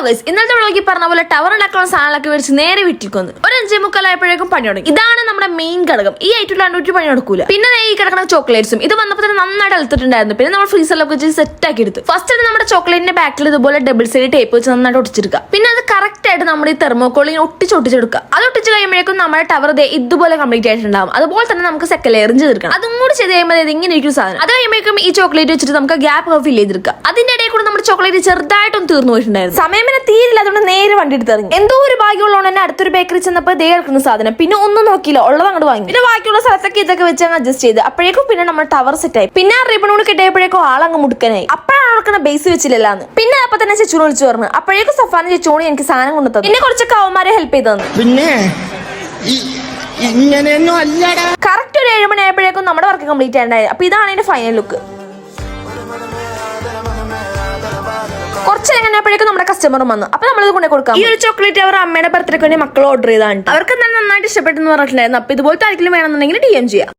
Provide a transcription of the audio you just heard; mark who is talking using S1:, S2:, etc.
S1: Hello guys, ഇന്നത്തെ വ്ളോഗിൽ പറഞ്ഞ പോലെ ടവർ ഉണ്ടാക്കാനുള്ള സാധനങ്ങളൊക്കെ മേടിച്ച് നേരെ വീട്ടിൽക്കൊന്ന് ഒരു 5:45 പണി തുടങ്ങി. ഇതാണ് നമ്മുടെ മെയിൻ ഘടകം. ഈ ഐറ്റം പണി നടക്കൂല. പിന്നെ ഈ കിടക്കുന്ന ചോക്ലേറ്റ്സും ഇത് വന്നപ്പോൾ തന്നെ നന്നായിട്ട് അളുത്തിട്ടുണ്ടായിരുന്നു. പിന്നെ നമ്മൾ ഫ്രീസറിലൊക്കെ വെച്ച് സെറ്റ് ആക്കി എടുത്തു. ഫസ്റ്റ് നമ്മുടെ ചോക്ലേറ്റിന്റെ ബാക്കിൽ ഇതുപോലെ ഡബിൾ സൈഡ് ടേപ്പ് വെച്ച് നന്നായിട്ട് ഒട്ടിച്ചെടുക്കുക. പിന്നെ അത് കറക്റ്റ് ആയിട്ട് നമ്മുടെ ഈ തെർമോക്കോളിനെ ഒട്ടിച്ചെടുക്കുക. അത് ഒട്ടിച്ച് കഴിയുമ്പോഴേക്കും നമ്മുടെ ടവർ ഇതുപോലെ കംപ്ലീറ്റ് ആയിട്ടുണ്ടാവും. അതുപോലെ തന്നെ നമുക്ക് സെക്കൻഡ് ലെയർ ചെയ്തെടുക്കണം. അതും കൂടി ചെയ്ത് കഴിയുമ്പോൾ ഇങ്ങനെ ഇരിക്കും സാധനം. അത് കഴിയുമ്പോഴേക്കും ഈ ചോക്ലേറ്റ് വെച്ചിട്ട് നമുക്ക് ഗ്യാപ്പ് ഫിൽ ചെയ്തെടുക്കുക. അതിന്റെ ഇടയിൽ കൂടെ നമ്മുടെ ചോക്ലേറ്റ് ചെറുതായിട്ടൊന്നും തീർന്നു പോയിട്ടുണ്ടായിരുന്നു. സമയം പിന്നെ തീരില്ല, അതുകൊണ്ട് നേരെ വണ്ടി എടുത്ത് ഇറങ്ങി. എന്തോ ഒരു ഭാഗ്യമുള്ളതുകൊണ്ട് തന്നെ അടുത്തൊരു ബേക്കറി ചെന്നപ്പോൾ കേൾക്കുന്ന സാധനം പിന്നെ ഒന്നും നോക്കിയില്ല, ഉള്ളത് അങ്ങോട്ട് വാങ്ങി. പിന്നെ ബാക്കിയുള്ള സ്ഥലത്തൊക്കെ ഇതൊക്കെ വെച്ച് അഡ്ജസ്റ്റ് ചെയ്ത് അപ്പോഴേക്കും പിന്നെ നമ്മുടെ ടവർ സെറ്റ് ആയി. പിന്നെ ആ റിബൺ കൂടി കിട്ടിയപ്പോഴേക്കും ആളങ്ങ് മുടുക്കനായി. അപ്പോഴാണ് നടക്കുന്ന ബേസ് വെച്ചില്ലാന്ന്. പിന്നെ അപ്പൊ തന്നെ ചെച്ചൂണ് വിളിച്ചു പറഞ്ഞു. അപ്പോഴേക്കും സഫാന ചെച്ചൂണ് എനിക്ക് സാധനം കൊണ്ടു തന്നു. പിന്നെ കുറച്ചൊക്കെ അവന്മാരെ ഹെൽപ്പ് ചെയ്ത് തന്നു.
S2: പിന്നെ
S1: കറക്റ്റ് ഒരു 7 മണി ആയപ്പോഴേക്കും നമ്മുടെ വർക്ക് കംപ്ലീറ്റ് ആയിട്ടുണ്ടായി. അപ്പൊ ഇതാണ് എന്റെ ഫൈനൽ ലുക്ക്. കുറച്ച് കഴിഞ്ഞപ്പോഴേക്കും നമ്മുടെ കസ്റ്റമറും വന്നു. അപ്പൊ നമ്മളിത് കൊണ്ടേ കൊടുക്കാം. ഈ ഒരു ചോക്ലേറ്റ് അവർ അമ്മയുടെ ബർത്ത്ഡേക്ക് വേണ്ടി മക്കൾ ഓർഡർ ചെയ്താണ്. അവർക്ക് നന്നായിട്ട് ഇഷ്ടപ്പെട്ടെന്ന് പറഞ്ഞിട്ടുണ്ടായിരുന്നു. അപ്പൊ ഇതുപോലത്തെ ആരെങ്കിലും വേണമെന്നുണ്ടെങ്കിൽ DM ചെയ്യാം.